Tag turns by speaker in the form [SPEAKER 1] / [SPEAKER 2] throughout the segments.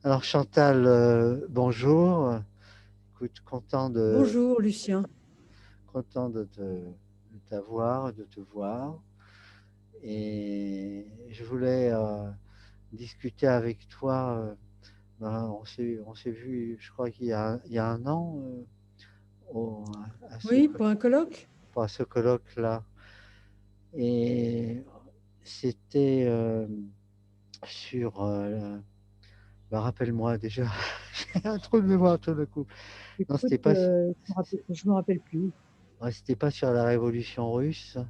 [SPEAKER 1] Alors Chantal, bonjour. Écoute,
[SPEAKER 2] Bonjour Lucien.
[SPEAKER 1] content de t'avoir, de te voir. Et je voulais discuter avec toi. On s'est vu, je crois qu'il y a un an, au- à ce,
[SPEAKER 2] Oui, pour un colloque?
[SPEAKER 1] à ce colloque-là. Et c'était sur... rappelle-moi déjà, j'ai un trou de mémoire tout d'un coup. Non,
[SPEAKER 2] Écoute, je me rappelle plus.
[SPEAKER 1] ouais, c'était pas sur la révolution russe.
[SPEAKER 2] Non,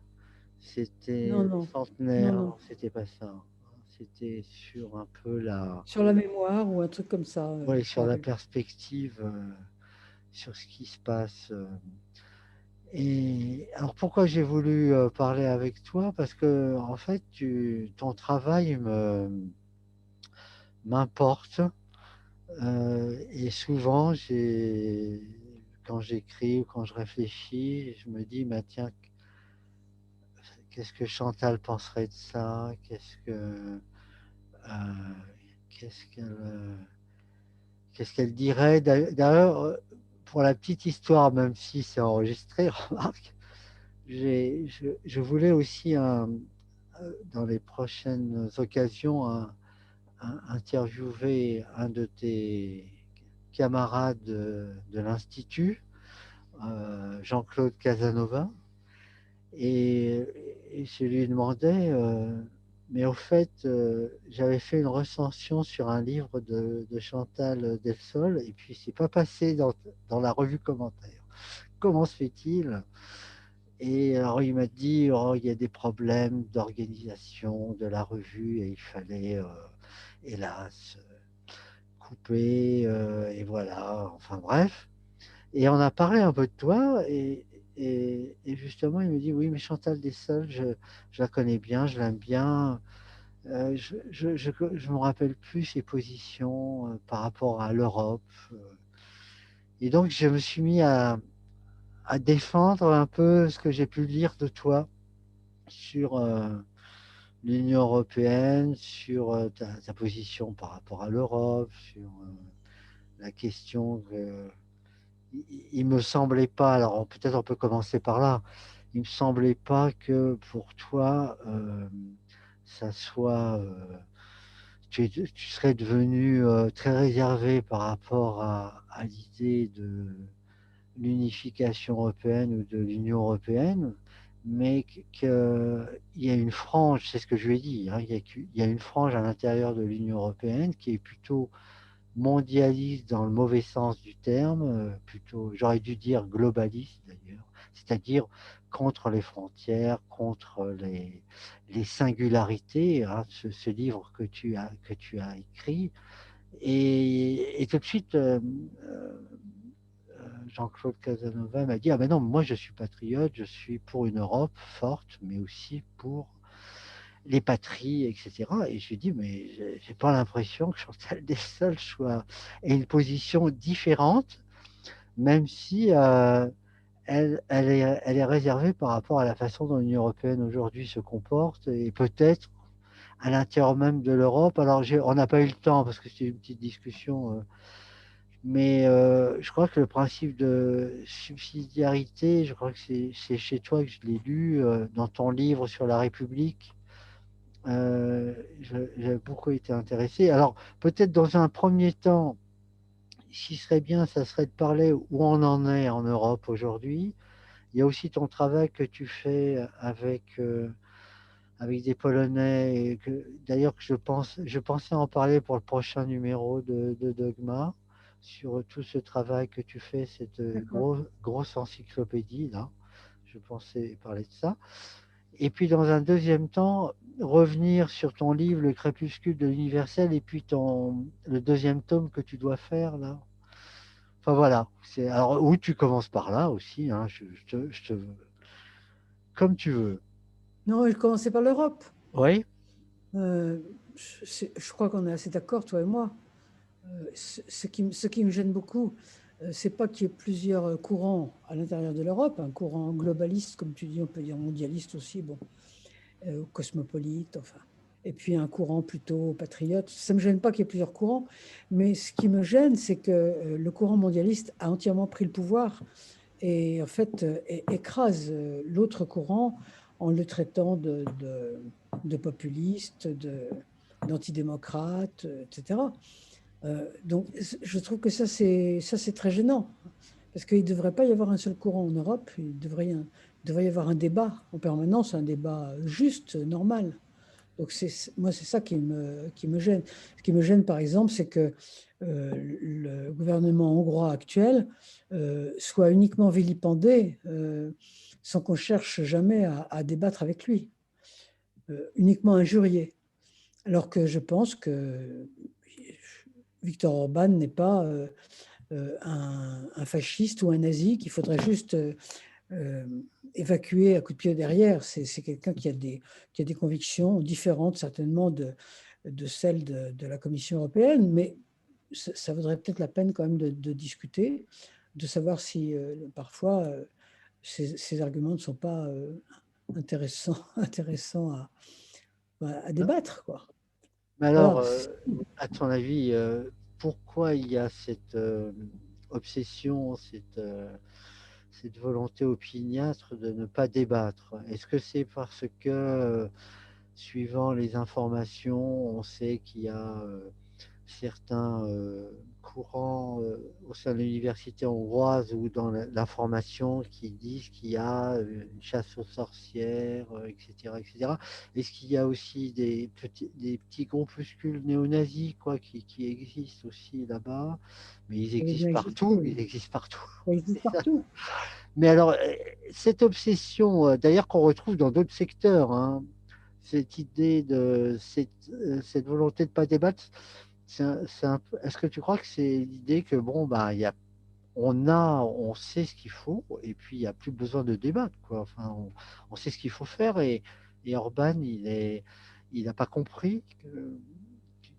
[SPEAKER 1] C'était
[SPEAKER 2] non, non,
[SPEAKER 1] centenaire,
[SPEAKER 2] non.
[SPEAKER 1] non, c'était pas ça. C'était sur un peu la,
[SPEAKER 2] Sur la mémoire ou un truc comme ça,
[SPEAKER 1] ouais,
[SPEAKER 2] je me
[SPEAKER 1] sur la
[SPEAKER 2] rappelle plus.
[SPEAKER 1] perspective, sur ce qui se passe. Et alors pourquoi j'ai voulu parler avec toi? Parce que en fait, ton travail m'importe. Et souvent, quand j'écris ou quand je réfléchis, je me dis, bah, tiens, qu'est-ce que Chantal penserait de ça? Euh, qu'est-ce qu'elle, qu'est-ce qu'elle dirait? D'ailleurs, pour la petite histoire, même si c'est enregistré, remarque, je voulais aussi, dans les prochaines occasions, interviewer un de tes camarades de l'Institut, Jean-Claude Casanova. Et, et je lui demandais, mais au fait, j'avais fait une recension sur un livre de Chantal Delsol, et puis c'est pas passé dans la revue commentaire. Comment se fait-il? Et alors il m'a dit, oh, il y a des problèmes d'organisation de la revue, et il fallait, hélas, couper, et voilà, enfin bref. Et on a parlé un peu de toi, et justement, il me dit, oui, mais Chantal Dessol, je la connais bien, je l'aime bien. Je me rappelle plus ses positions par rapport à l'Europe. euh. Et donc, je me suis mis à défendre un peu ce que j'ai pu lire de toi sur l'Union européenne, sur ta position par rapport à l'Europe, sur la question que il me semblait pas, alors peut-être on peut commencer par là, il me semblait pas que pour toi, ça soit, tu serais devenu très réservé par rapport à l'idée de l'unification européenne ou de l'Union européenne, mais qu'il y a une frange, c'est ce que je lui ai dit, hein, il y a une frange à l'intérieur de l'Union européenne qui est plutôt mondialiste dans le mauvais sens du terme, plutôt, j'aurais dû dire globaliste d'ailleurs, c'est-à-dire contre les frontières, contre les singularités, hein, ce livre que tu as écrit. Et tout de suite, Jean-Claude Casanova m'a dit, ah ben non, moi je suis patriote, je suis pour une Europe forte, mais aussi pour les patries, etc. Et je lui ai dit, mais j'ai pas l'impression que Chantal Dessol ait une position différente, même si elle est réservée par rapport à la façon dont l'Union européenne aujourd'hui se comporte, et peut-être à l'intérieur même de l'Europe. Alors, on n'a pas eu le temps parce que c'était une petite discussion, mais je crois que le principe de subsidiarité, je crois que c'est chez toi que je l'ai lu, dans ton livre sur la République. J'ai beaucoup été intéressé. Alors, peut-être dans un premier temps, ce qui serait bien, ça serait de parler où on en est en Europe aujourd'hui. Il y a aussi ton travail que tu fais avec des Polonais, et d'ailleurs que je pensais en parler pour le prochain numéro de Dogma, sur tout ce travail que tu fais, cette
[SPEAKER 2] D'accord.
[SPEAKER 1] grosse encyclopédie là. Je pensais parler de ça. Et puis dans un deuxième temps, revenir sur ton livre Le crépuscule de l'universel, et puis le deuxième tome que tu dois faire là. Enfin voilà, alors oui, tu commences par là aussi, hein, comme tu veux.
[SPEAKER 2] Non, je commençais par l'Europe.
[SPEAKER 1] Oui,
[SPEAKER 2] Euh, je crois qu'on est assez d'accord, toi et moi. Ce qui me gêne beaucoup, c'est pas qu'il y ait plusieurs courants à l'intérieur de l'Europe, un courant globaliste, comme tu dis, on peut dire mondialiste aussi, bon, cosmopolite, enfin. et puis un courant plutôt patriote. Ça ne me gêne pas qu'il y ait plusieurs courants, mais ce qui me gêne, c'est que le courant mondialiste a entièrement pris le pouvoir et en fait écrase l'autre courant en le traitant de populiste, d'antidémocrate, etc. Donc je trouve que ça c'est très gênant, parce qu'il ne devrait pas y avoir un seul courant en Europe, devrait y avoir un débat en permanence, un débat juste, normal. Donc moi, c'est ça qui me gêne. Ce qui me gêne, par exemple, c'est que le gouvernement hongrois actuel soit uniquement vilipendé sans qu'on cherche jamais à débattre avec lui, uniquement injurié. Alors que je pense que Viktor Orban n'est pas un fasciste ou un nazi qu'il faudrait juste euh, évacuer à coup de pied derrière. C'est quelqu'un qui a des convictions différentes certainement de celles de la Commission européenne, mais ça vaudrait peut-être la peine quand même de discuter, de savoir si parfois ces arguments ne sont pas intéressants à
[SPEAKER 1] Non.
[SPEAKER 2] débattre, quoi.
[SPEAKER 1] Mais alors,
[SPEAKER 2] Voilà.
[SPEAKER 1] à ton avis, pourquoi il y a cette obsession, cette volonté opiniâtre de ne pas débattre? Est-ce que c'est parce que, suivant les informations, on sait qu'il y a certains courants au sein de l'université hongroise ou dans l'information qui disent qu'il y a une chasse aux sorcières, etc., etc. Est-ce qu'il y a aussi des petits groupuscules néo-nazis quoi, qui existent aussi là-bas? Mais ils
[SPEAKER 2] Ça veut bien
[SPEAKER 1] existent
[SPEAKER 2] exister,
[SPEAKER 1] partout,
[SPEAKER 2] oui.
[SPEAKER 1] ils existent partout.
[SPEAKER 2] Ça existe partout.
[SPEAKER 1] Mais alors, cette obsession, d'ailleurs qu'on retrouve dans d'autres secteurs, hein, cette idée cette volonté de ne pas débattre, est-ce que tu crois que c'est l'idée que bon, bah, on sait ce qu'il faut et puis il n'y a plus besoin de débattre, quoi. Enfin, on sait ce qu'il faut faire et Orban, il n'a pas compris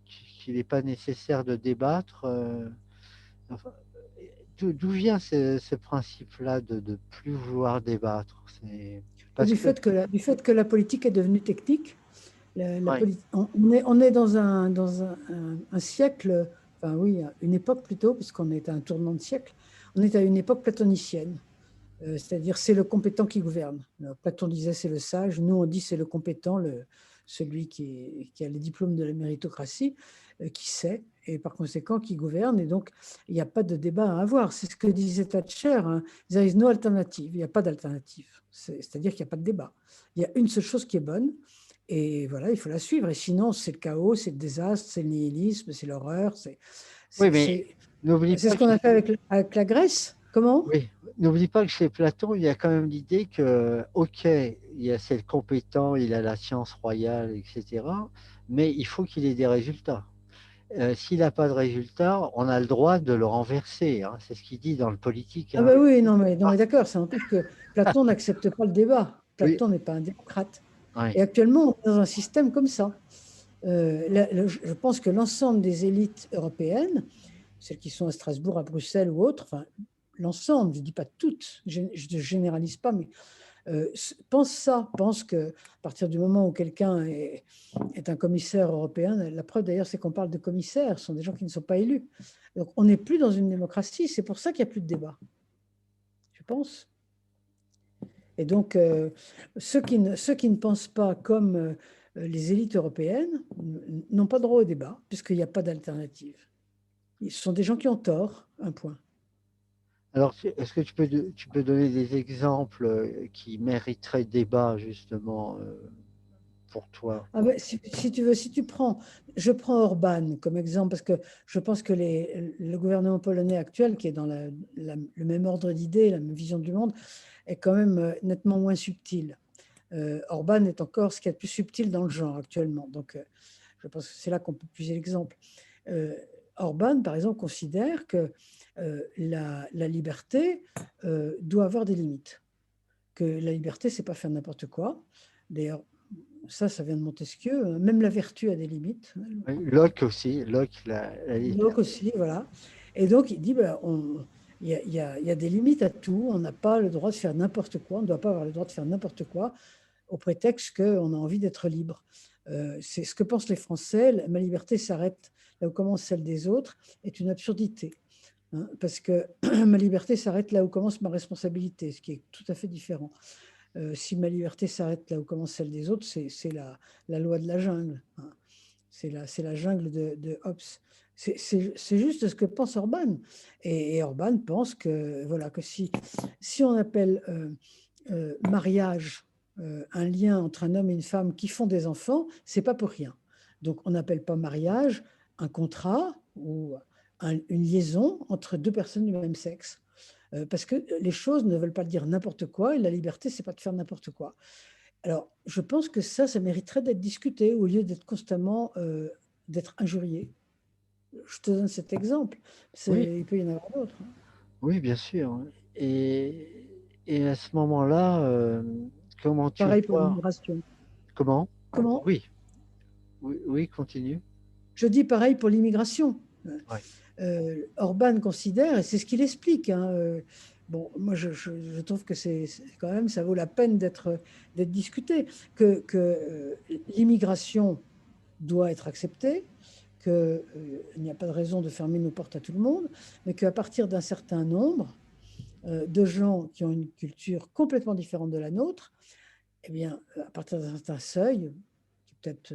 [SPEAKER 1] qu'il n'est pas nécessaire de débattre. Enfin, d'où vient ce principe-là de ne plus vouloir débattre? C'est parce que,
[SPEAKER 2] Du fait que la politique est devenue technique.
[SPEAKER 1] ouais,
[SPEAKER 2] On est dans un siècle, enfin oui, une époque plutôt, puisqu'on est à un tournant de siècle. On est à une époque platonicienne, c'est-à-dire c'est le compétent qui gouverne. Alors, Platon disait c'est le sage, nous on dit c'est le compétent, celui qui a les diplômes de la méritocratie, qui sait, et par conséquent qui gouverne. Et donc il n'y a pas de débat à avoir. C'est ce que disait Thatcher, hein. There is no alternative, il n'y a pas d'alternative. C'est-à-dire qu'il n'y a pas de débat. Il y a une seule chose qui est bonne, et voilà, il faut la suivre. Et sinon, c'est le chaos, c'est le désastre, c'est le nihilisme, c'est l'horreur.
[SPEAKER 1] oui,
[SPEAKER 2] C'est
[SPEAKER 1] mais
[SPEAKER 2] c'est-
[SPEAKER 1] n'oublie
[SPEAKER 2] c'est
[SPEAKER 1] pas
[SPEAKER 2] ce qu'on
[SPEAKER 1] que,
[SPEAKER 2] a fait avec la Grèce. Comment?
[SPEAKER 1] oui, n'oublie pas que chez Platon, il y a quand même l'idée que, ok, c'est le compétent, il a la science royale, etc., mais il faut qu'il ait des résultats. S'il n'a pas de résultats, on a le droit de le renverser, hein. C'est ce qu'il dit dans le politique,
[SPEAKER 2] Ah
[SPEAKER 1] hein.
[SPEAKER 2] ben oui, non, mais d'accord, ça n'empêche que Platon n'accepte pas le débat.
[SPEAKER 1] Oui,
[SPEAKER 2] Platon n'est pas un démocrate.
[SPEAKER 1] ouais.
[SPEAKER 2] Et actuellement, on est dans un système comme ça. Je pense que l'ensemble des élites européennes, celles qui sont à Strasbourg, à Bruxelles ou autres, enfin, l'ensemble, je ne dis pas toutes, je ne généralise pas, mais pense ça, pense que à partir du moment où quelqu'un est un commissaire européen, la preuve d'ailleurs c'est qu'on parle de commissaires, ce sont des gens qui ne sont pas élus. Donc on n'est plus dans une démocratie, c'est pour ça qu'il n'y a plus de débat, je pense. Et donc ceux qui ne pensent pas comme les élites européennes n'ont pas droit au débat, puisqu'il n'y a pas d'alternative. Ce sont des gens qui ont tort, un point.
[SPEAKER 1] Alors, est-ce que tu peux donner des exemples qui mériteraient débat, justement, pour toi?
[SPEAKER 2] Ah ben, si tu veux, je prends Orban comme exemple parce que je pense que le gouvernement polonais actuel, qui est dans le même ordre d'idées, la même vision du monde, est quand même nettement moins subtil. Orban est encore ce qu'il y a de plus subtil dans le genre actuellement. Donc, je pense que c'est là qu'on peut puiser l'exemple. Euh, Orban, par exemple, considère que la liberté doit avoir des limites, que la liberté, c'est pas faire n'importe quoi. D'ailleurs, ça vient de Montesquieu. Même la vertu a des limites.
[SPEAKER 1] Oui, Locke aussi, Locke, la
[SPEAKER 2] Locke
[SPEAKER 1] liberté.
[SPEAKER 2] aussi, voilà. Et donc, il dit, ben, il y a des limites à tout. On n'a pas le droit de faire n'importe quoi. On ne doit pas avoir le droit de faire n'importe quoi au prétexte qu'on a envie d'être libre. C'est ce que pensent les Français. Ma liberté s'arrête là où commence celle des autres est une absurdité. Hein, parce que ma liberté s'arrête là où commence ma responsabilité, ce qui est tout à fait différent. Si ma liberté s'arrête là où commence celle des autres, c'est la loi de la jungle. Hein. C'est la jungle de Hobbes. C'est juste ce que pense Orban. Et Orban pense que, voilà, que si on appelle mariage un lien entre un homme et une femme qui font des enfants, c'est pas pour rien. Donc on n'appelle pas mariage un contrat ou une liaison entre deux personnes du même sexe. Parce que les choses ne veulent pas dire n'importe quoi et la liberté, c'est pas de faire n'importe quoi. Alors, je pense que ça mériterait d'être discuté au lieu d'être constamment d'être injurié. Je te donne cet exemple.
[SPEAKER 1] Oui,
[SPEAKER 2] Il peut y en avoir d'autres. Hein.
[SPEAKER 1] oui, bien sûr. Et à ce moment-là, comment tu
[SPEAKER 2] Pareil pour
[SPEAKER 1] vois?
[SPEAKER 2] l'immigration.
[SPEAKER 1] Comment?
[SPEAKER 2] Comment?
[SPEAKER 1] Oui, oui, oui, continue.
[SPEAKER 2] Je dis pareil pour l'immigration.
[SPEAKER 1] Ouais.
[SPEAKER 2] Orban considère, et c'est ce qu'il explique, hein, bon, moi je trouve que quand même, ça vaut la peine d'être discuté, que l'immigration doit être acceptée, qu'il n'y a pas de raison de fermer nos portes à tout le monde, mais qu'à partir d'un certain nombre de gens qui ont une culture complètement différente de la nôtre, eh bien, à partir d'un certain seuil, peut-être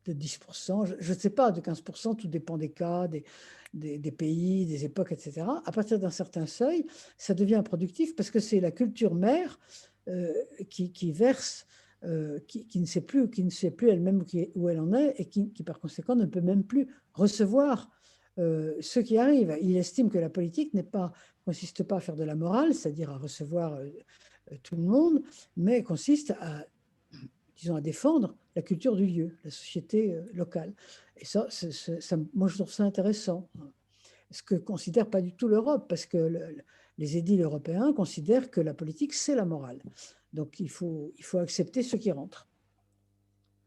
[SPEAKER 2] de 10%, je ne sais pas, de 15%, tout dépend des cas, des pays, des époques, etc. À partir d'un certain seuil, ça devient improductif parce que c'est la culture mère qui verse, qui ne sait plus elle-même où elle en est et qui, par conséquent ne peut même plus recevoir ce qui arrive. Il estime que la politique consiste pas à faire de la morale, c'est-à-dire à recevoir tout le monde, mais consiste à, disons, à défendre la culture du lieu, la société locale. Et ça, moi, je trouve ça intéressant. Ce que considère pas du tout l'Europe, parce que les édiles européens considèrent que la politique, c'est la morale. Donc, il faut accepter ce qui rentre.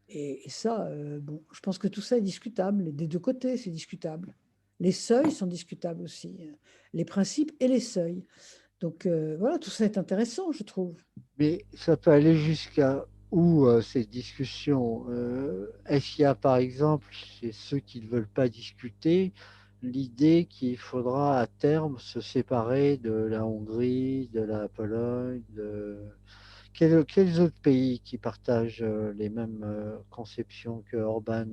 [SPEAKER 2] Et ça, bon, je pense que tout ça est discutable. Des deux côtés, c'est discutable. Les seuils sont discutables aussi. Les principes et les seuils. Donc, voilà, tout ça est intéressant, je trouve.
[SPEAKER 1] Mais ça peut aller jusqu'à où ces discussions? Est-ce qu'il y a, par exemple, chez ceux qui ne veulent pas discuter, l'idée qu'il faudra à terme se séparer de la Hongrie, de la Pologne, quels autres pays qui partagent les mêmes conceptions que Orban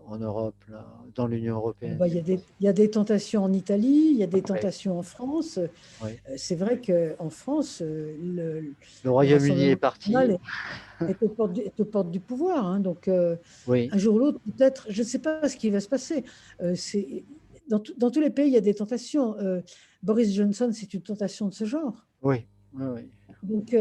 [SPEAKER 1] en Europe, là, dans l'Union
[SPEAKER 2] Bon,
[SPEAKER 1] européenne?
[SPEAKER 2] bah, il y a des tentations en Italie, il y a des
[SPEAKER 1] Oui,
[SPEAKER 2] tentations en France.
[SPEAKER 1] oui.
[SPEAKER 2] C'est vrai qu'en France,
[SPEAKER 1] Le
[SPEAKER 2] le
[SPEAKER 1] Royaume-Uni est
[SPEAKER 2] Rassemblement
[SPEAKER 1] parti.
[SPEAKER 2] national est aux portes du pouvoir. Hein. Donc,
[SPEAKER 1] Oui,
[SPEAKER 2] un jour ou l'autre, peut-être, je ne sais pas ce qui va se passer. Dans tous les pays, il y a des tentations. Boris Johnson, c'est une tentation de ce genre.
[SPEAKER 1] oui, oui, oui.
[SPEAKER 2] Donc,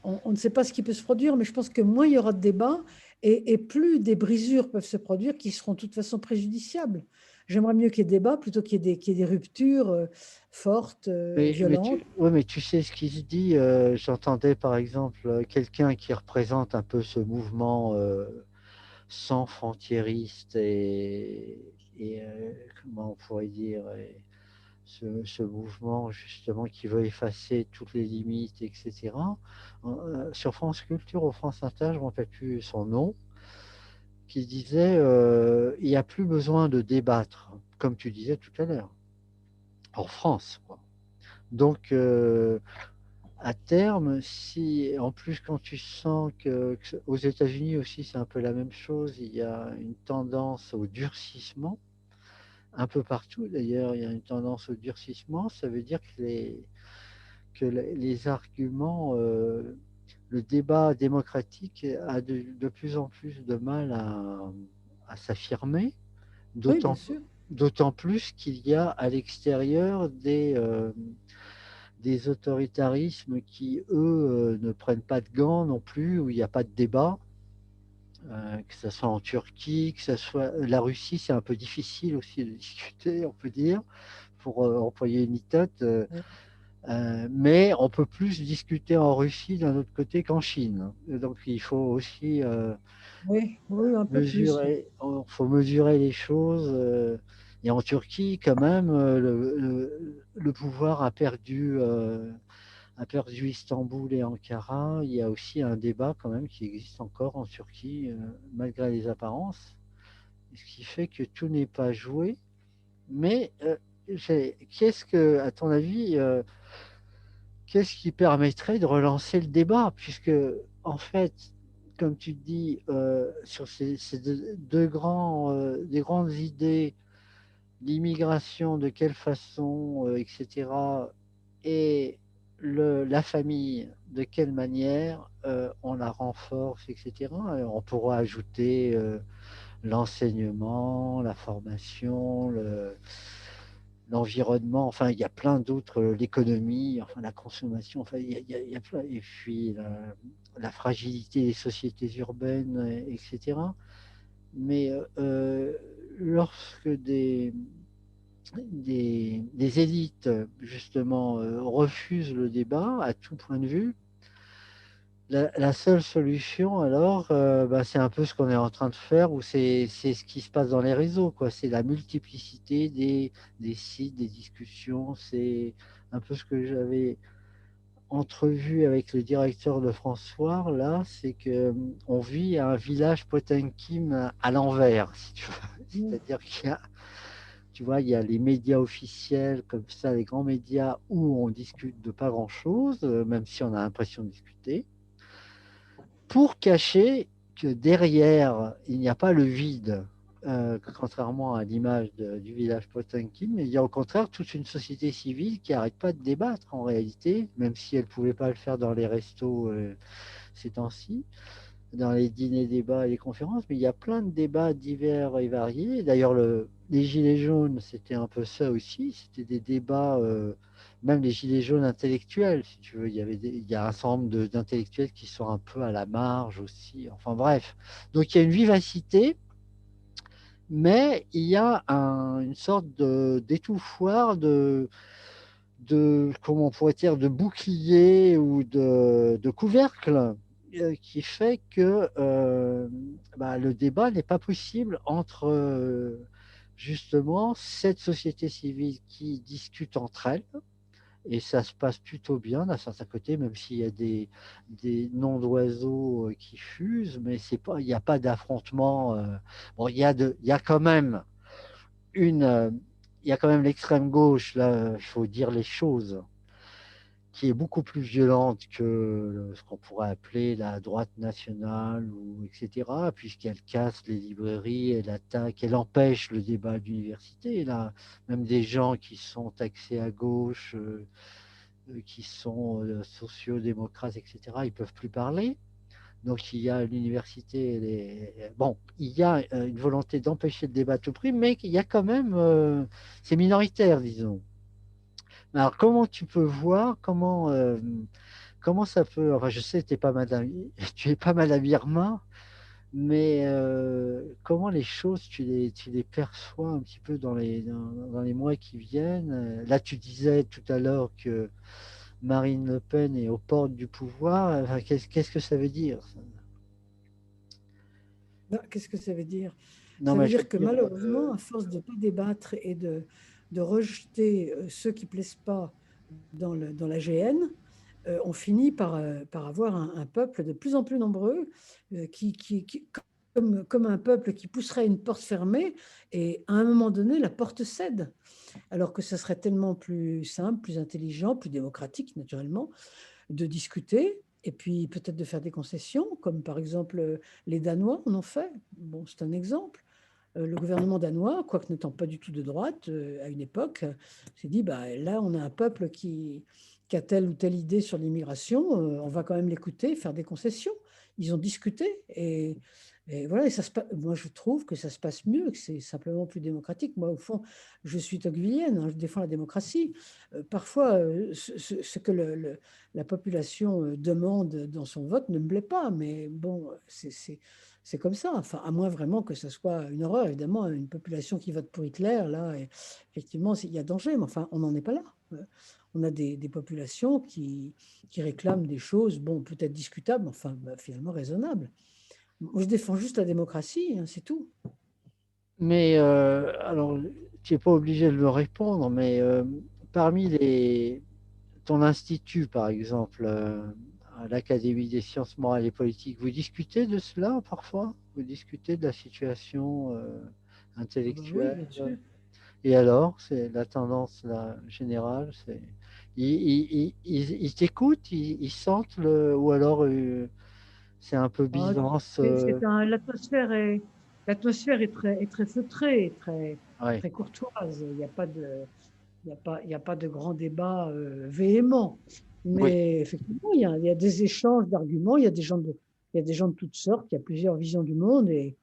[SPEAKER 2] on ne sait pas ce qui peut se produire, mais je pense que moins il y aura de débats et plus des brisures peuvent se produire qui seront de toute façon préjudiciables. J'aimerais mieux qu'il y ait débat plutôt qu'il y ait des ruptures fortes, violentes.
[SPEAKER 1] Ouais, mais tu sais ce qui se dit. J'entendais par exemple quelqu'un qui représente un peu ce mouvement sans frontiériste et comment on pourrait dire, ce mouvement justement qui veut effacer toutes les limites, etc. Sur France Culture ou France Inter, je ne me rappelle plus son nom, qui disait il n'y a plus besoin de débattre, comme tu disais tout à l'heure, en France, quoi. Donc, à terme, si en plus quand tu sens que aux États-Unis aussi c'est un peu la même chose, il y a une tendance au durcissement, un peu partout d'ailleurs, il y a une tendance au durcissement, ça veut dire que les arguments, le débat démocratique a de plus en plus de mal à s'affirmer,
[SPEAKER 2] Oui, bien
[SPEAKER 1] d'autant
[SPEAKER 2] sûr.
[SPEAKER 1] d'autant plus qu'il y a à l'extérieur des autoritarismes qui, eux, ne prennent pas de gants non plus, où il n'y a pas de débat, que ce soit en Turquie, que ce soit la Russie, c'est un peu difficile aussi de discuter, on peut dire, pour employer une méthode.
[SPEAKER 2] Ouais.
[SPEAKER 1] Mais on peut plus discuter en Russie d'un autre côté qu'en Chine. Donc il faut aussi
[SPEAKER 2] Oui, oui, un peu plus.
[SPEAKER 1] faut mesurer les choses. Et en Turquie, quand même, le pouvoir aperçu Istanbul et Ankara, il y a aussi un débat quand même qui existe encore en Turquie, malgré les apparences, ce qui fait que tout n'est pas joué. Mais qu'est-ce que, à ton avis, qu'est-ce qui permettrait de relancer le débat? Puisque, en fait, comme tu dis, sur ces des grandes idées, l'immigration, de quelle façon, etc., et la famille, de quelle manière on la renforce, etc. Et on pourra ajouter l'enseignement, la formation, l'environnement, enfin, il y a plein d'autres, l'économie, enfin, la consommation, enfin, il y a plein, et puis la fragilité des sociétés urbaines, etc. Mais lorsque des élites, justement, refusent le débat à tout point de vue, la seule solution, alors, bah, c'est un peu ce qu'on est en train de faire, ou c'est ce qui se passe dans les réseaux, quoi. C'est la multiplicité des sites, des discussions. C'est un peu ce que j'avais entrevu avec le directeur de François, là, c'est que on vit à un village Potemkin à l'envers, si tu veux.
[SPEAKER 2] Mmh.
[SPEAKER 1] C'est-à-dire qu'il y a, tu vois, il y a les médias officiels, comme ça, les grands médias, où on discute de pas grand-chose, même si on a l'impression de discuter, pour cacher que derrière, il n'y a pas le vide, contrairement à l'image du village Potemkin, mais il y a au contraire toute une société civile qui n'arrête pas de débattre en réalité, même si elle ne pouvait pas le faire dans les restos ces temps-ci, dans les dîners débats et les conférences, mais il y a plein de débats divers et variés. D'ailleurs, les Gilets jaunes, c'était un peu ça aussi, c'était des débats, même les Gilets jaunes intellectuels, si tu veux, il y a un certain nombre d'intellectuels qui sont un peu à la marge aussi, enfin bref. Donc il y a une vivacité, mais il y a une sorte d'étouffoir, comment on pourrait dire, de bouclier ou de couvercle, qui fait que bah, le débat n'est pas possible entre justement cette société civile qui discute entre elles, et ça se passe plutôt bien d'un certain côté, même s'il y a des noms d'oiseaux qui fusent, mais c'est pas, il n'y a pas d'affrontement. Bon, il y a quand même une, il y a quand même l'extrême gauche, là, il faut dire les choses, qui est beaucoup plus violente que ce qu'on pourrait appeler la droite nationale, ou etc., puisqu'elle casse les librairies, elle attaque, elle empêche le débat d'université. Là, même des gens qui sont taxés à gauche, qui sont sociaux-démocrates, etc., ils ne peuvent plus parler. Donc il y a l'université, bon, il y a une volonté d'empêcher le débat à tout prix, mais il y a quand même, c'est minoritaire, disons. Alors comment tu peux voir, comment ça peut, enfin je sais, tu es pas mal à Birma, mais comment les choses, tu les perçois un petit peu dans les mois qui viennent. Là, tu disais tout à l'heure que Marine Le Pen est aux portes du pouvoir. Enfin, qu'est-ce que ça veut dire, ça?
[SPEAKER 2] Bah, qu'est-ce que ça veut dire?
[SPEAKER 1] Non,
[SPEAKER 2] Ça
[SPEAKER 1] mais
[SPEAKER 2] veut
[SPEAKER 1] je veux
[SPEAKER 2] dire que
[SPEAKER 1] dire,
[SPEAKER 2] malheureusement, à force de ne pas débattre et de rejeter ceux qui ne plaisent pas dans la GN, on finit par avoir un peuple de plus en plus nombreux comme un peuple qui pousserait une porte fermée et à un moment donné, la porte cède. Alors que ça serait tellement plus simple, plus intelligent, plus démocratique naturellement, de discuter et puis peut-être de faire des concessions, comme par exemple les Danois en ont fait. Bon, c'est un exemple. Le gouvernement danois, quoique n'étant pas du tout de droite, à une époque, s'est dit, bah, là, on a un peuple qui a telle ou telle idée sur l'immigration, on va quand même l'écouter, faire des concessions. Ils ont discuté et voilà, et moi je trouve que ça se passe mieux, que c'est simplement plus démocratique. Moi, au fond, je suis tocquevillienne, hein, je défends la démocratie. Parfois, ce que la population demande dans son vote ne me plaît pas, mais bon, c'est comme ça. Enfin, à moins vraiment que ce soit une horreur, évidemment, une population qui vote pour Hitler, là, effectivement, il y a danger, mais enfin, on n'en est pas là. On a des populations qui réclament des choses, bon, peut-être discutables, mais enfin, bah, finalement raisonnables. Moi, je défends juste la démocratie, hein, c'est tout.
[SPEAKER 1] mais alors, tu n'es pas obligé de me répondre, mais parmi ton institut, par exemple, à l'Académie des sciences morales et politiques, vous discutez de cela parfois? Vous discutez de la situation
[SPEAKER 2] Ah bah oui,
[SPEAKER 1] intellectuelle?
[SPEAKER 2] bien sûr.
[SPEAKER 1] Et alors, c'est la tendance là, générale, c'est ils t'écoutent, ils sentent ou alors c'est un peu
[SPEAKER 2] Ah,
[SPEAKER 1] Byzance.
[SPEAKER 2] l'atmosphère est très feutrée,
[SPEAKER 1] Ouais.
[SPEAKER 2] très courtoise. Il y a pas de grand débat véhément.
[SPEAKER 1] Oui,
[SPEAKER 2] Mais effectivement, il y a des échanges d'arguments, il y a des gens de toutes sortes, il y a plusieurs visions du monde et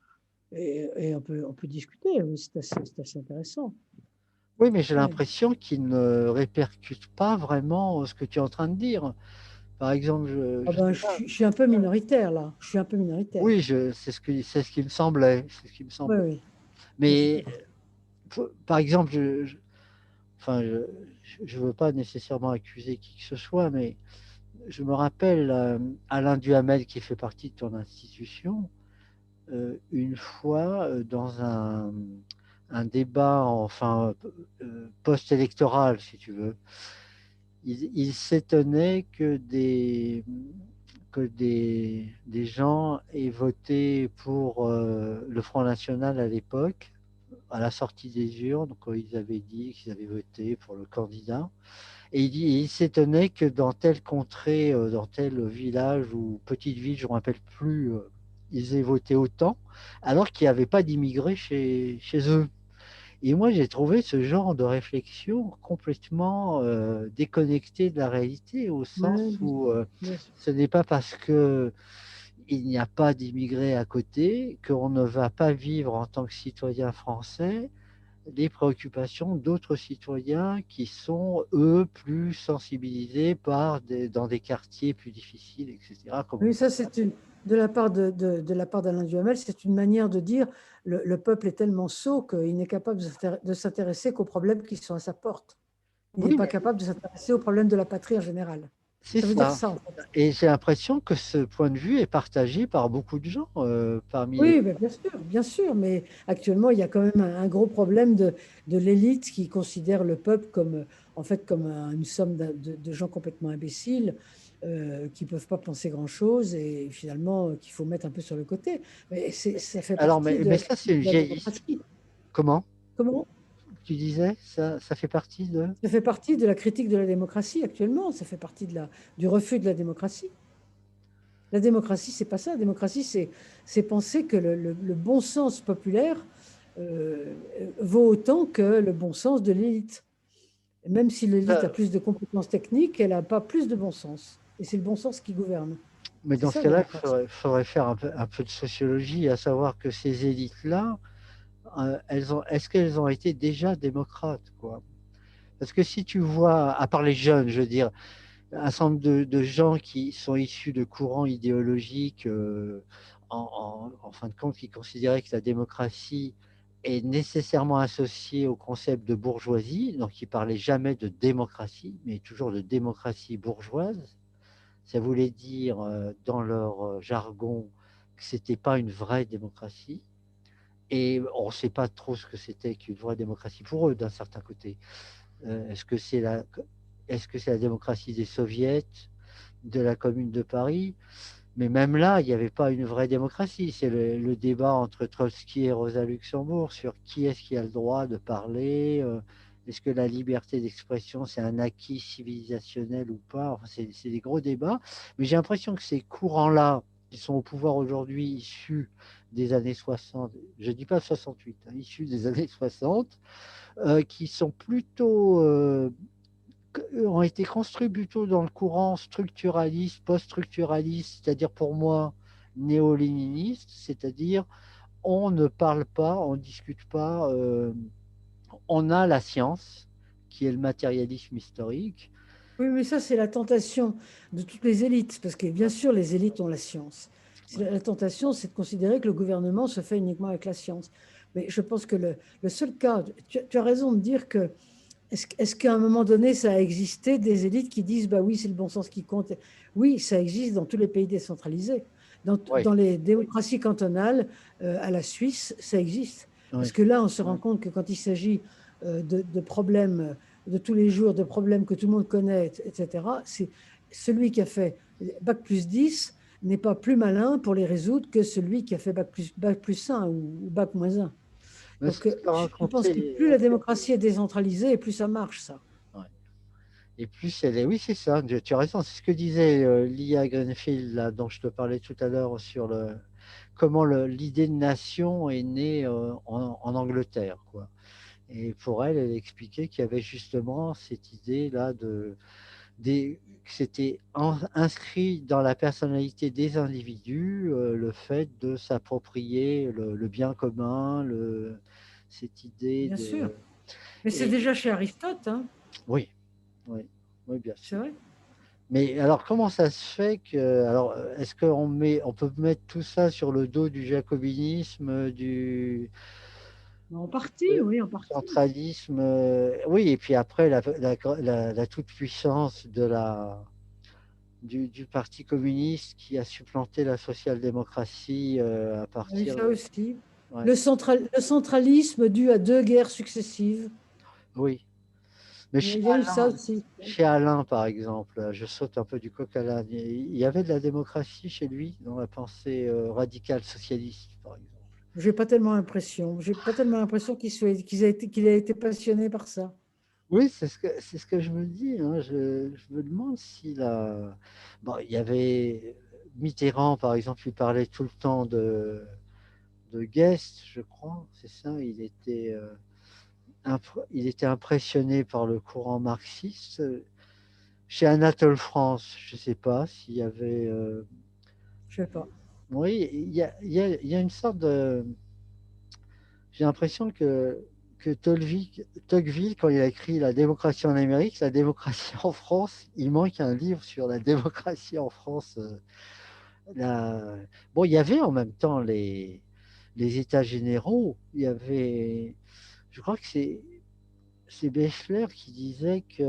[SPEAKER 2] on peut discuter. Oui, c'est assez intéressant.
[SPEAKER 1] oui, mais j'ai
[SPEAKER 2] Ouais.
[SPEAKER 1] l'impression qu'ils ne répercutent pas vraiment ce que tu es en train de dire. Par exemple,
[SPEAKER 2] Ah
[SPEAKER 1] je
[SPEAKER 2] ben,
[SPEAKER 1] sais pas.
[SPEAKER 2] je suis un peu minoritaire là. Je suis un peu minoritaire.
[SPEAKER 1] Oui, c'est ce qui me semblait, c'est ce qui me
[SPEAKER 2] Oui,
[SPEAKER 1] semblait.
[SPEAKER 2] oui. Mais
[SPEAKER 1] Mais par exemple, enfin, je veux pas nécessairement accuser qui que ce soit, mais je me rappelle Alain Duhamel qui fait partie de ton institution. Une fois dans un débat, enfin, post-électoral, si tu veux, il s'étonnait des gens aient voté pour le Front National à l'époque, à la sortie des urnes, quand ils avaient dit qu'ils avaient voté pour le candidat. Et il s'étonnait que dans telle contrée, dans tel village ou petite ville, je ne me rappelle plus, ils aient voté autant, alors qu'il n'y avait pas d'immigrés chez eux. Et moi, j'ai trouvé ce genre de réflexion complètement déconnecté de la réalité, au
[SPEAKER 2] ouais,
[SPEAKER 1] sens où
[SPEAKER 2] bien sûr.
[SPEAKER 1] ce n'est pas parce que il n'y a pas d'immigrés à côté qu'on ne va pas vivre en tant que citoyen français les préoccupations d'autres citoyens qui sont, eux, plus sensibilisés dans des quartiers plus difficiles, etc.
[SPEAKER 2] Oui, ça, c'est de la part de la part d'Alain Duhamel, c'est une manière de dire le peuple est tellement sot qu'il n'est capable de s'intéresser qu'aux problèmes qui sont à sa porte. Il n'est
[SPEAKER 1] Oui,
[SPEAKER 2] pas
[SPEAKER 1] mais
[SPEAKER 2] capable de s'intéresser aux problèmes de la patrie en général.
[SPEAKER 1] c'est
[SPEAKER 2] Ça veut dire
[SPEAKER 1] ça.
[SPEAKER 2] ça, en fait.
[SPEAKER 1] Et j'ai l'impression que ce point de vue est partagé par beaucoup de gens parmi les...
[SPEAKER 2] Oui, ben, bien sûr, mais actuellement, il y a quand même un gros problème de l'élite qui considère le peuple comme, en fait, comme une somme de gens complètement imbéciles qui ne peuvent pas penser grand-chose et finalement qu'il faut mettre un peu sur le côté. Mais ça fait
[SPEAKER 1] Alors,
[SPEAKER 2] partie de
[SPEAKER 1] mais ça, c'est une
[SPEAKER 2] la
[SPEAKER 1] vieille...
[SPEAKER 2] démocratie.
[SPEAKER 1] Comment
[SPEAKER 2] Comment?
[SPEAKER 1] tu disais? Ça fait partie de...
[SPEAKER 2] Ça fait partie de la critique de la démocratie actuellement, ça fait partie du refus de la démocratie. La démocratie, c'est pas ça. La démocratie, c'est penser que le bon sens populaire euh, vaut autant que le bon sens de l'élite. Même si l'élite a
[SPEAKER 1] Ça-
[SPEAKER 2] plus de compétences techniques, elle n'a pas plus de bon sens. Et c'est le bon sens qui gouverne.
[SPEAKER 1] Mais
[SPEAKER 2] C'est
[SPEAKER 1] dans ce
[SPEAKER 2] ça la
[SPEAKER 1] cas-là,
[SPEAKER 2] démocratie.
[SPEAKER 1] faudrait faire un peu de sociologie, à savoir que ces élites-là, est-ce qu'elles ont été déjà démocrates, quoi? Parce que si tu vois, à part les jeunes, je veux dire, un certain nombre de gens qui sont issus de courants idéologiques, en fin de compte, qui considéraient que la démocratie est nécessairement associée au concept de bourgeoisie, donc ils ne parlaient jamais de démocratie, mais toujours de démocratie bourgeoise. Ça voulait dire, dans leur jargon, que ce n'était pas une vraie démocratie. Et on ne sait pas trop ce que c'était qu'une vraie démocratie pour eux, d'un certain côté. Est-ce que c'est la démocratie des soviets, de la Commune de Paris? Mais même là, il n'y avait pas une vraie démocratie. C'est le débat entre Trotsky et Rosa Luxembourg sur qui est-ce qui a le droit de parler. Est-ce que la liberté d'expression, c'est un acquis civilisationnel ou pas? Enfin, c'est des gros débats. Mais j'ai l'impression que ces courants-là, qui sont au pouvoir aujourd'hui, issus des années 60, je ne dis pas 68, hein, issus des années 60, qui sont plutôt ont été construits plutôt dans le courant structuraliste, post-structuraliste, c'est-à-dire pour moi néo-léniniste, c'est-à-dire on ne parle pas, on ne discute pas, on a la science, qui est le matérialisme historique.
[SPEAKER 2] Oui, mais ça, c'est la tentation de toutes les élites, parce que bien sûr, les élites ont la science. La tentation, c'est de considérer que le gouvernement se fait uniquement avec la science. Mais je pense que le seul cas, tu as raison de dire que est-ce qu'à un moment donné, ça a existé des élites qui disent, bah oui, c'est le bon sens qui compte. Oui, ça existe dans tous les pays décentralisés.
[SPEAKER 1] Oui,
[SPEAKER 2] Dans les démocraties cantonales, à la Suisse, ça existe. Parce
[SPEAKER 1] oui,
[SPEAKER 2] que là, on se rend compte que quand il s'agit de problèmes de tous les jours, de problèmes que tout le monde connaît, etc., c'est celui qui a fait bac plus 10 n'est pas plus malin pour les résoudre que celui qui a fait bac plus 1 ou bac moins 1.
[SPEAKER 1] Mais
[SPEAKER 2] Donc,
[SPEAKER 1] c'est ce qu'a
[SPEAKER 2] je pense que
[SPEAKER 1] raconté.
[SPEAKER 2] plus la démocratie est décentralisée, et plus ça marche, ça.
[SPEAKER 1] Ouais. Et plus elle est, oui, c'est ça, tu as raison, c'est ce que disait Lia Greenfield, là, dont je te parlais tout à l'heure, sur comment l'idée de nation est née en Angleterre, quoi. Et pour elle, elle expliquait qu'il y avait justement cette idée-là que c'était inscrit dans la personnalité des individus, le fait de s'approprier le bien commun, cette idée
[SPEAKER 2] Bien
[SPEAKER 1] de...
[SPEAKER 2] sûr. Mais c'est
[SPEAKER 1] Et
[SPEAKER 2] déjà chez Aristote, hein,
[SPEAKER 1] oui, oui, oui, bien
[SPEAKER 2] c'est
[SPEAKER 1] sûr.
[SPEAKER 2] vrai.
[SPEAKER 1] Mais alors, comment ça se fait que... Alors, est-ce on peut mettre tout ça sur le dos du jacobinisme,
[SPEAKER 2] En partie, oui, en partie.
[SPEAKER 1] centralisme, oui, et puis après, la toute-puissance du Parti communiste qui a supplanté la social-démocratie à
[SPEAKER 2] Il y a eu
[SPEAKER 1] partir
[SPEAKER 2] ça
[SPEAKER 1] de...
[SPEAKER 2] aussi.
[SPEAKER 1] Ouais,
[SPEAKER 2] Le centralisme dû à deux guerres successives.
[SPEAKER 1] oui. Mais
[SPEAKER 2] Il y a eu ça aussi.
[SPEAKER 1] Chez Alain, par exemple, je saute un peu du coq à l'âne, il y avait de la démocratie chez lui, dans la pensée radicale socialiste, par exemple.
[SPEAKER 2] J'ai pas tellement l'impression. J'ai pas tellement l'impression qu'il a été passionné par ça.
[SPEAKER 1] Oui, c'est ce que je me dis, hein. Je me demande s'il a... Bon, il y avait Mitterrand, par exemple, il parlait tout le temps de Guest, je crois, c'est ça. Il était impressionné par le courant marxiste. Chez Anatole France, je ne sais pas s'il y avait...
[SPEAKER 2] Je sais pas.
[SPEAKER 1] Oui, il y a une sorte de... J'ai l'impression que Tocqueville, quand il a écrit La démocratie en Amérique, la démocratie en France, il manque un livre sur la démocratie en France. La- Bon, il y avait en même temps les États généraux. Il y avait, je crois que c'est Beffler qui disait que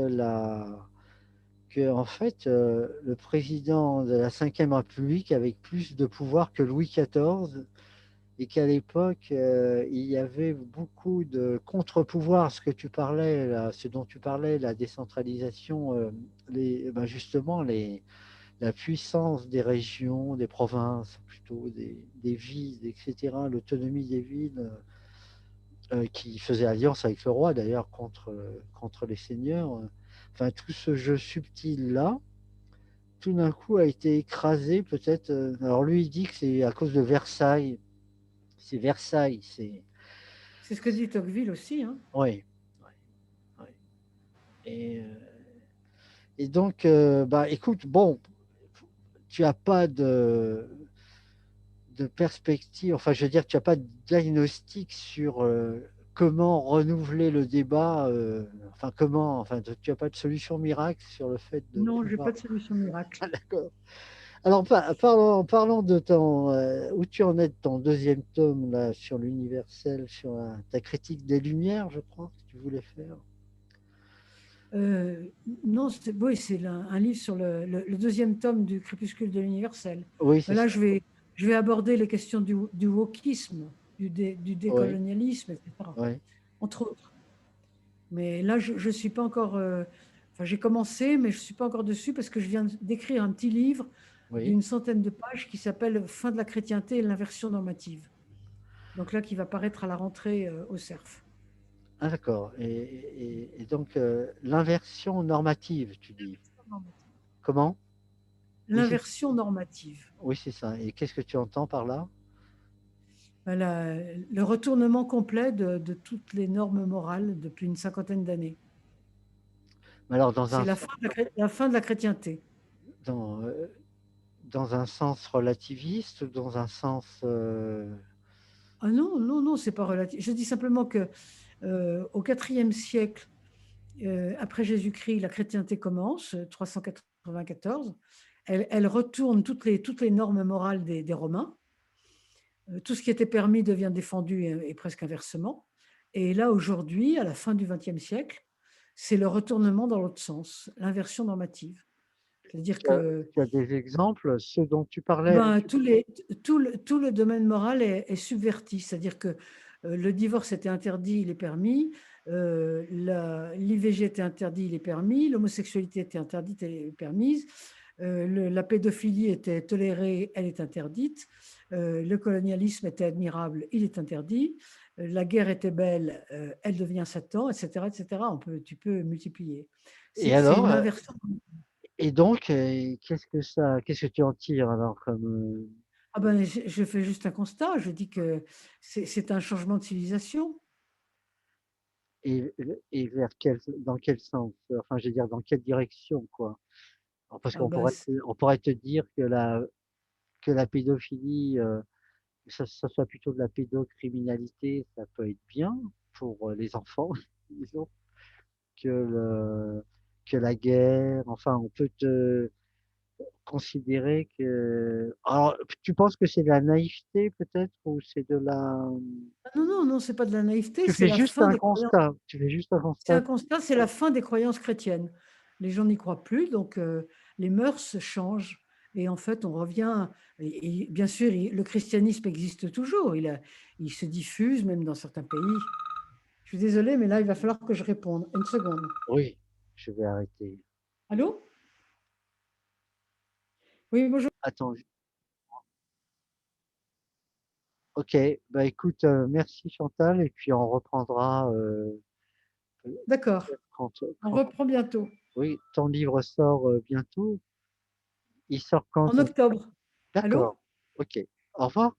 [SPEAKER 1] en fait, le président de la Ve République avait plus de pouvoir que Louis XIV et qu'à l'époque, il y avait beaucoup de contre-pouvoirs, ce dont tu parlais, la décentralisation, ben justement, la puissance des régions, des provinces, plutôt des villes, etc., l'autonomie des villes, qui faisait alliance avec le roi d'ailleurs contre les seigneurs. Enfin, tout ce jeu subtil-là, tout d'un coup a été écrasé peut-être. Alors lui, il dit que c'est à cause de Versailles. C'est Versailles, c'est...
[SPEAKER 2] C'est ce que dit Tocqueville aussi, hein.
[SPEAKER 1] Oui, oui, oui. Et, et donc, bah, écoute, bon, tu n'as pas de perspective, enfin, je veux dire, tu n'as pas de diagnostic sur comment renouveler le débat, enfin, tu n'as pas de solution miracle sur le fait de
[SPEAKER 2] Non, j'ai pas
[SPEAKER 1] pouvoir.
[SPEAKER 2] de solution miracle.
[SPEAKER 1] Ah, d'accord. Alors, parlons de où tu en es de ton deuxième tome là, sur l'universel, sur ta critique des Lumières, je crois, que tu voulais faire.
[SPEAKER 2] Euh, non, oui, c'est un livre sur le deuxième tome du Crépuscule de l'universel.
[SPEAKER 1] Oui,
[SPEAKER 2] Mais
[SPEAKER 1] c'est
[SPEAKER 2] là,
[SPEAKER 1] ça.
[SPEAKER 2] je vais aborder les questions du wokisme, du
[SPEAKER 1] Oui,
[SPEAKER 2] décolonialisme, etc.,
[SPEAKER 1] oui,
[SPEAKER 2] entre autres. Mais là, je ne suis pas encore. Enfin, j'ai commencé, mais je ne suis pas encore dessus parce que je viens d'écrire un petit livre
[SPEAKER 1] oui.
[SPEAKER 2] d'une centaine de pages qui s'appelle Fin de la chrétienté et l'inversion normative. Donc là, qui va paraître à la rentrée au CERF.
[SPEAKER 1] Ah, d'accord. Et donc, l'inversion normative, tu dis. Comment? Oui,
[SPEAKER 2] L'inversion normative.
[SPEAKER 1] oui, c'est ça. Et qu'est-ce que tu entends par là?
[SPEAKER 2] Voilà, le retournement complet de toutes les normes morales depuis une cinquantaine d'années.
[SPEAKER 1] Alors,
[SPEAKER 2] C'est la fin de la chrétienté.
[SPEAKER 1] dans, euh, dans un sens relativiste, dans un sens...
[SPEAKER 2] Ah non, non, non, c'est pas relatif. Je dis simplement que au IVe siècle, après Jésus-Christ, la chrétienté commence, 394. Elle retourne toutes les normes morales des Romains. Tout ce qui était permis devient défendu et presque inversement. Et là, aujourd'hui, à la fin du XXe siècle, c'est le retournement dans l'autre sens, l'inversion normative. C'est-à-dire que
[SPEAKER 1] tu as des exemples, ceux dont tu parlais.
[SPEAKER 2] ben, tout le domaine moral est subverti. C'est-à-dire que le divorce était interdit, il est permis, l'IVG était interdit, il est permis, l'homosexualité était interdite, elle est permise, la pédophilie était tolérée, elle est interdite, le colonialisme était admirable, il est interdit, la guerre était belle, elle devient Satan, etc., etc. Tu peux multiplier.
[SPEAKER 1] Et
[SPEAKER 2] C'est
[SPEAKER 1] alors,
[SPEAKER 2] une inversion.
[SPEAKER 1] et donc, qu'est-ce que tu en tires alors comme,
[SPEAKER 2] Ah ben, je fais juste un constat, je dis que c'est un changement de civilisation.
[SPEAKER 1] et, et vers dans quel sens? Enfin, je veux dire, dans quelle direction, quoi? Alors, parce
[SPEAKER 2] Ah ben,
[SPEAKER 1] on pourrait te dire que la pédophilie, que ça soit plutôt de la pédocriminalité, ça peut être bien pour les enfants, disons, que, que la guerre, enfin, on peut te considérer que... Alors, tu penses que c'est de la naïveté peut-être, ou c'est de la...
[SPEAKER 2] ah non, non, non, c'est pas de la naïveté,
[SPEAKER 1] Tu
[SPEAKER 2] c'est
[SPEAKER 1] fais
[SPEAKER 2] la
[SPEAKER 1] juste
[SPEAKER 2] fin
[SPEAKER 1] un
[SPEAKER 2] des croyances.
[SPEAKER 1] constat, tu fais juste un
[SPEAKER 2] C'est
[SPEAKER 1] constat.
[SPEAKER 2] un constat, c'est la fin des croyances chrétiennes. Les gens n'y croient plus, donc les mœurs changent. Et en fait, on revient. Et bien sûr, le christianisme existe toujours. Il se diffuse même dans certains pays. Je suis désolée, mais là, il va falloir que je réponde. Une seconde.
[SPEAKER 1] Oui, je vais arrêter.
[SPEAKER 2] Allô? Oui, bonjour.
[SPEAKER 1] Attends, ok, bah écoute, merci Chantal, et puis on reprendra
[SPEAKER 2] D'accord.
[SPEAKER 1] quand,
[SPEAKER 2] On
[SPEAKER 1] quand...
[SPEAKER 2] reprend bientôt.
[SPEAKER 1] Oui, ton livre sort bientôt. Il sort quand
[SPEAKER 2] En
[SPEAKER 1] ton...
[SPEAKER 2] octobre. Allô?
[SPEAKER 1] D'accord, ok. Au revoir.